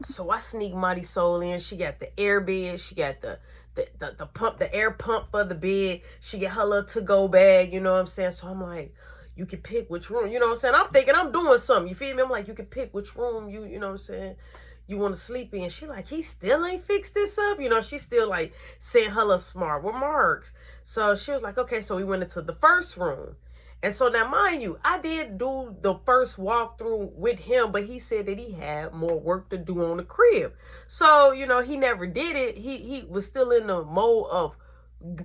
So I sneak Mighty Soul in. She got the air bed. She got the pump, the air pump for the bed. She get her little to-go bag, you know what I'm saying? So I'm like, you can pick which room, you know what I'm saying? I'm thinking I'm doing something, you feel me? I'm like, you can pick which room you know what I'm saying, you want to sleep in. She like, he still ain't fixed this up, you know, she still like saying her little smart remarks. So she was like, okay, so we went into the first room. And so now, mind you, I did do the first walkthrough with him, but he said that he had more work to do on the crib. So, you know, he never did it. He was still in the mode of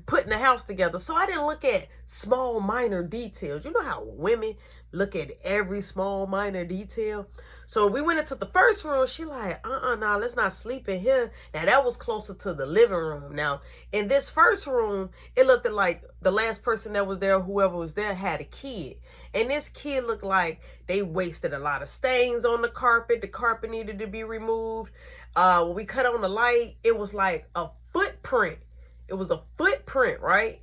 putting the house together. So I didn't look at small minor details. You know how women look at every small minor detail. So we went into the first room. She like, nah, let's not sleep in here. Now that was closer to the living room. Now in this first room, it looked like the last person that was there, whoever was there, had a kid. And this kid looked like they wasted a lot of stains on the carpet. The carpet needed to be removed. When we cut on the light, it was like a footprint. It was a footprint, right?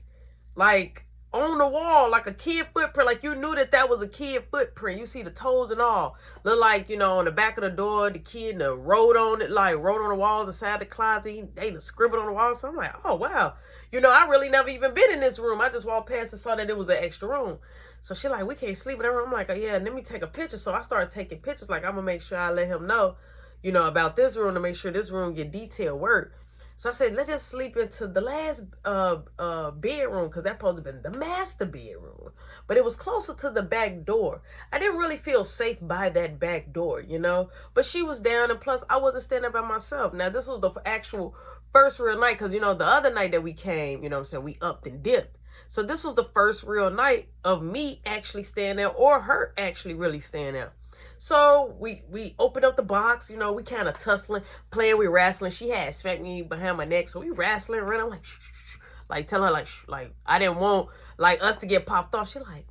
Like on the wall, like a kid footprint. Like you knew that that was a kid footprint. You see the toes and all. Look like, you know, on the back of the door, the kid wrote on it, like wrote on the wall, the side of the closet. They scribbled on the wall. So I'm like, oh, wow. You know, I really never even been in this room. I just walked past and saw that it was an extra room. So she like, we can't sleep in that room. I'm like, oh, yeah, let me take a picture. So I started taking pictures. Like, I'm going to make sure I let him know, you know, about this room to make sure this room get detailed work. So I said, let's just sleep into the last bedroom, because that supposed to have been the master bedroom. But it was closer to the back door. I didn't really feel safe by that back door, you know. But she was down, and plus I wasn't standing by myself. Now, this was the actual first real night, because, you know, the other night that we came, you know what I'm saying, we upped and dipped. So this was the first real night of me actually staying there, or her actually really staying there. So we opened up the box, you know, we kind of tussling, playing, we wrestling. She had smacked me behind my neck, so we wrestling around. I'm like, shh, shh, shh. Like telling her like I didn't want like us to get popped off. She like,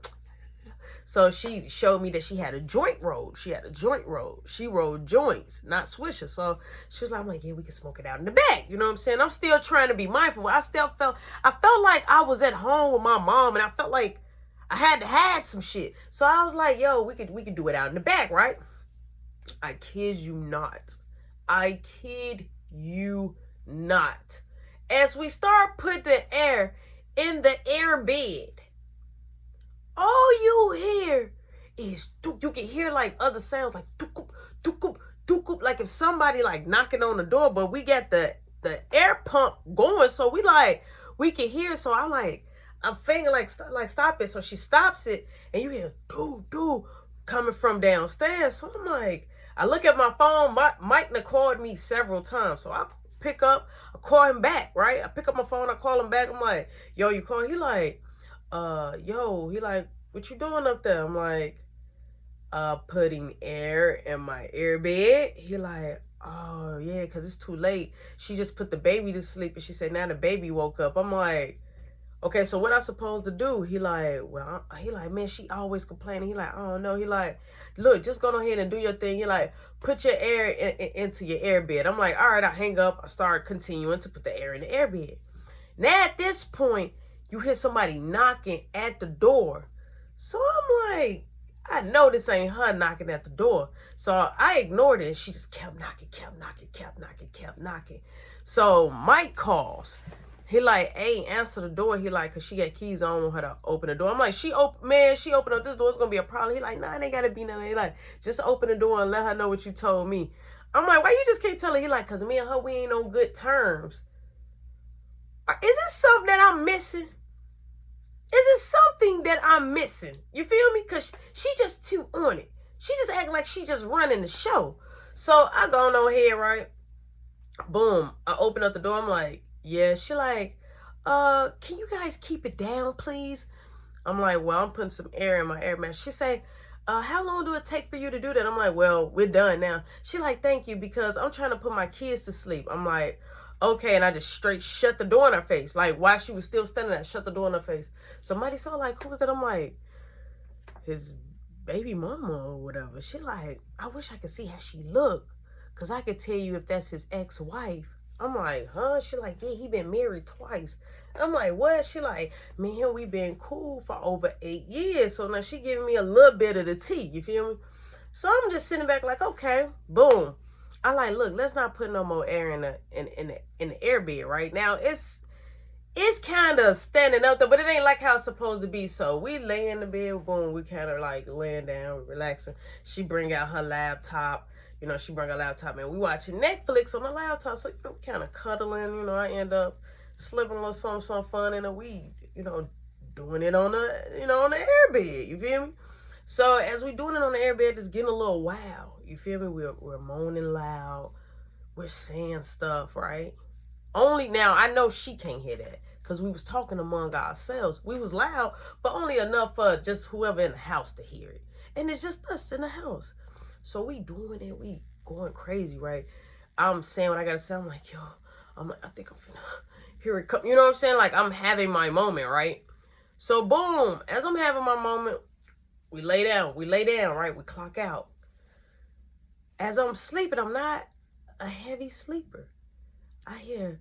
so she showed me that she had a joint roll. She had a joint roll. She rolled joints, not swishers. So she was like, I'm like, yeah, we can smoke it out in the back. You know what I'm saying? I'm still trying to be mindful. I felt like I was at home with my mom, and I felt like I had to hide some shit. So I was like, yo, we could do it out in the back, right? I kid you not. I kid you not. As we start putting the air in the air bed, all you hear is, you can hear like other sounds like dookup, dookup, dookup, like if somebody like knocking on the door, but we got the air pump going, so we can hear. So I'm thinking like stop it. So she stops it, and you hear doo coming from downstairs. So I'm like, I look at my phone. Mike called me several times, so I pick up, I call him back, right? I pick up my phone, I call him back. I'm like, yo, you call? He like, he like, what you doing up there? I'm like, putting air in my air bed. He like, oh yeah, because it's too late. She just put the baby to sleep, and she said now the baby woke up. I'm like, okay, so what I supposed to do? He like, well, he like, man, she always complaining. He like, I don't know. He like, look, just go ahead and do your thing. He like, put your air into your air bed. I'm like, all right, I hang up. I start continuing to put the air in the air bed. Now at this point, you hear somebody knocking at the door. So I'm like, I know this ain't her knocking at the door. So I ignored it, and she just kept knocking. So Mike calls. He like, hey, answer the door. He like, cause she got keys on her to open the door. I'm like, she opened up this door. It's gonna be a problem. He like, nah, it ain't gotta be nothing. He like, just open the door and let her know what you told me. I'm like, why you just can't tell her? He like, cause me and her, we ain't on good terms. Is this something that I'm missing? Is it something that I'm missing? You feel me? Cause she just too on it. She just acting like she just running the show. So I go on here, right? Boom. I open up the door. I'm like, yeah. She like, can you guys keep it down, please? I'm like, well, I'm putting some air in my air mask. She say, how long do it take for you to do that? I'm like, well, we're done now. She like, thank you, because I'm trying to put my kids to sleep. I'm like, okay, and I just straight shut the door in her face. Like, while she was still standing there, shut the door in her face. Somebody saw, like, who was that? I'm like, his baby mama or whatever. She like, I wish I could see how she look, because I could tell you if that's his ex-wife. I'm like, huh? She like, yeah, he been married twice. I'm like, what? She like, man, we been cool for over 8 years. So now she giving me a little bit of the tea. You feel me? So I'm just sitting back like, okay, boom. I like, look, let's not put no more air in the air bed right now. It's kind of standing up there, but it ain't like how it's supposed to be. So we lay in the bed, boom, we kind of like laying down, relaxing. She bring out her laptop. You know, she bring her laptop, and we watching Netflix on the laptop. So, you know, kind of cuddling. You know, I end up slipping a little something fun in the weed. You know, doing it on the, you know, on the air bed. You feel me? So as we doing it on the air bed, it's getting a little wild. You feel me? We're moaning loud. We're saying stuff, right? Only now, I know she can't hear that because we was talking among ourselves. We was loud, but only enough for just whoever in the house to hear it. And it's just us in the house. So we doing it. We going crazy, right? I'm saying what I got to say. I'm like, yo, I think I'm finna hear it come. You know what I'm saying? Like, I'm having my moment, right? So boom, as I'm having my moment, we lay down, right? We clock out. As I'm sleeping, I'm not a heavy sleeper. I hear,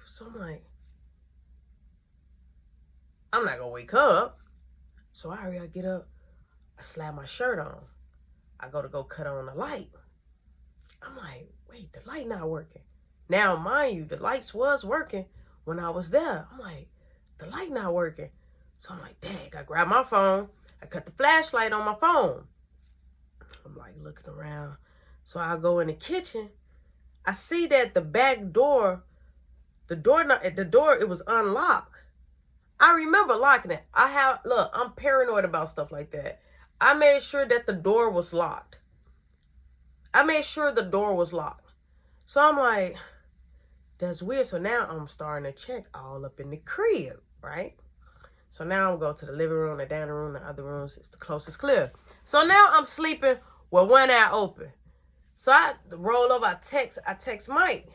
so I'm like, I'm not gonna wake up. So I get up, I slap my shirt on. I go cut on the light. I'm like, wait, the light not working. Now, mind you, the lights was working when I was there. I'm like, the light not working. So I'm like, dang, I grab my phone. I cut the flashlight on my phone. I'm like looking around. So I go in the kitchen. I see that the back door, the door, it was unlocked. I remember locking it. Look, I'm paranoid about stuff like that. I made sure that the door was locked. So I'm like, that's weird. So now I'm starting to check all up in the crib, right? So now I'm going to the living room, the dining room, the other rooms. It's the closest clear. So now I'm sleeping with one eye open. So I roll over, I text Mike.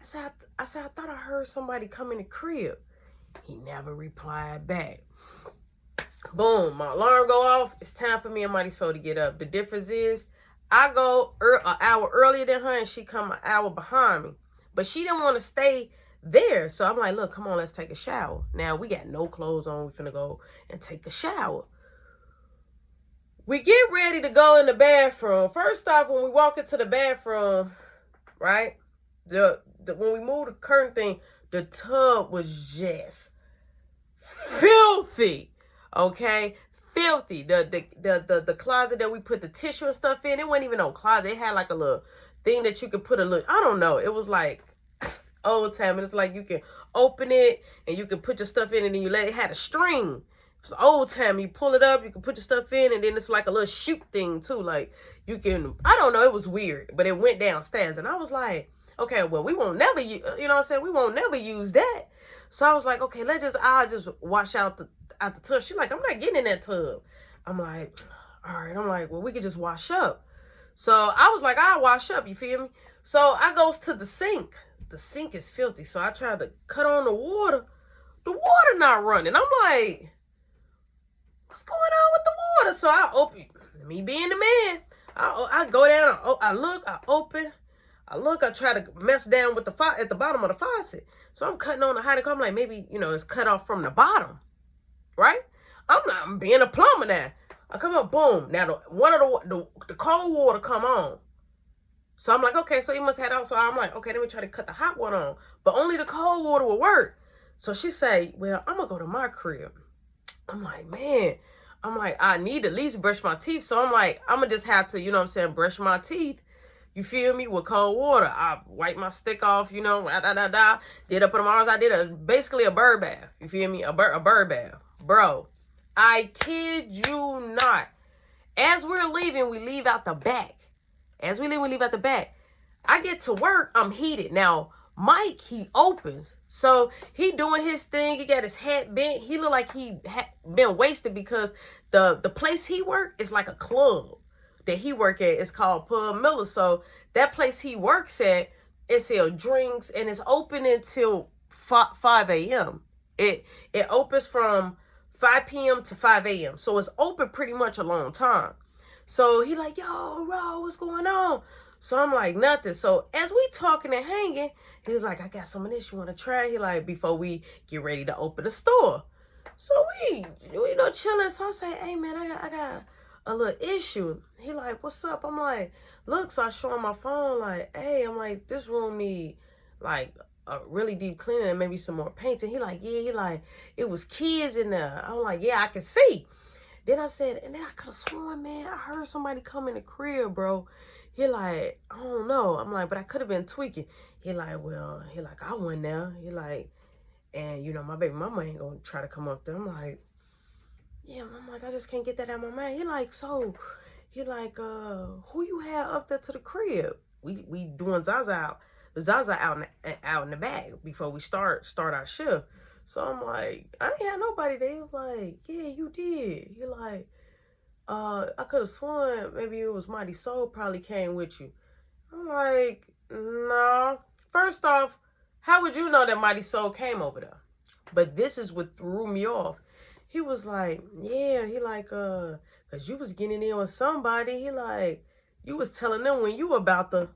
I said, I thought I heard somebody come in the crib. He never replied back. Boom, my alarm go off. It's time for me and Mighty Soul to get up. The difference is I go an hour earlier than her and she come an hour behind me. But she didn't want to stay there. So I'm like, look, come on, let's take a shower. Now, we got no clothes on. We finna go and take a shower. We get ready to go in the bathroom. First off, when we walk into the bathroom, right, when we move the curtain thing, the tub was just filthy, okay? Filthy. The closet that we put the tissue and stuff in, it wasn't even no closet. It had like a little thing that you could put I don't know. It was like old time. And it's like you can open it and you can put your stuff in and then it had a string. It's old time. You pull it up, you can put your stuff in, and then it's like a little shoot thing too. Like you can, I don't know, it was weird, but it went downstairs. And I was like, okay, well, we won't never use, you know what I'm saying? We won't never use that. So I was like, okay, I'll just wash out the tub. She's like, I'm not getting in that tub. I'm like, all right. I'm like, well, we could just wash up. So I was like, I'll wash up, you feel me? So I goes to the sink. The sink is filthy. So I tried to cut on the water. The water not running. I'm like, what's going on with the water? So I open, me being the man, I go down, I look, I open, I try to mess down with at the bottom of the faucet. So I'm cutting on the hot. I'm like, maybe, it's cut off from the bottom, right? I'm being a plumber now. I come up, boom. Now the cold water come on. So I'm like, okay, so he must have it out. So I'm like, okay, let me try to cut the hot one on. But only the cold water will work. So she say, well, I'm gonna go to my crib. I'm like, man, I need to at least brush my teeth. So I'm like, I'm gonna just have to, brush my teeth. You feel me? With cold water. I wipe my stick off, Did up in the arms. I did basically a bird bath. You feel me? A bird bath. Bro, I kid you not. As we're leaving, we leave out the back. I get to work, I'm heated. Now, Mike, he opens. So he doing his thing. He got his hat bent. He look like he been wasted because the place he work is like a club that he work at. It's called Pub Miller. So that place he works at, it sells drinks and it's open until 5 a.m. It opens from 5 p.m. to 5 a.m. So it's open pretty much a long time. So he like, yo, Ro, what's going on? So I'm like, nothing. So as we talking and hanging, he's like, I got some of this you want to try? He like, before we get ready to open the store. So we chilling. So I say, hey, man, I got a little issue. He like, what's up? I'm like, look, so I show him my phone, like, hey, I'm like, this room need like a really deep cleaning and maybe some more painting. He like, yeah, he like, it was kids in there. I'm like, yeah, I can see. Then I said, and then I could have sworn, man, I heard somebody come in the crib, bro. He like, I don't know. I'm like, but I could have been tweaking. He like, well, he like, I went there. He like, and you know, my baby mama ain't gonna try to come up there. I'm like, yeah, I'm like, I just can't get that out of my mind. He like, so, he like, who you had up there to the crib? We doing Zaza out in the back before we start our shift. So I'm like, I ain't had nobody there. He was like, yeah, you did. He like, I could have sworn maybe it was Mighty Soul probably came with you. I'm like, no. First off, how would you know that Mighty Soul came over there? But this is what threw me off. He was like, yeah, he like, cause you was getting in with somebody. He like, you was telling them when you about to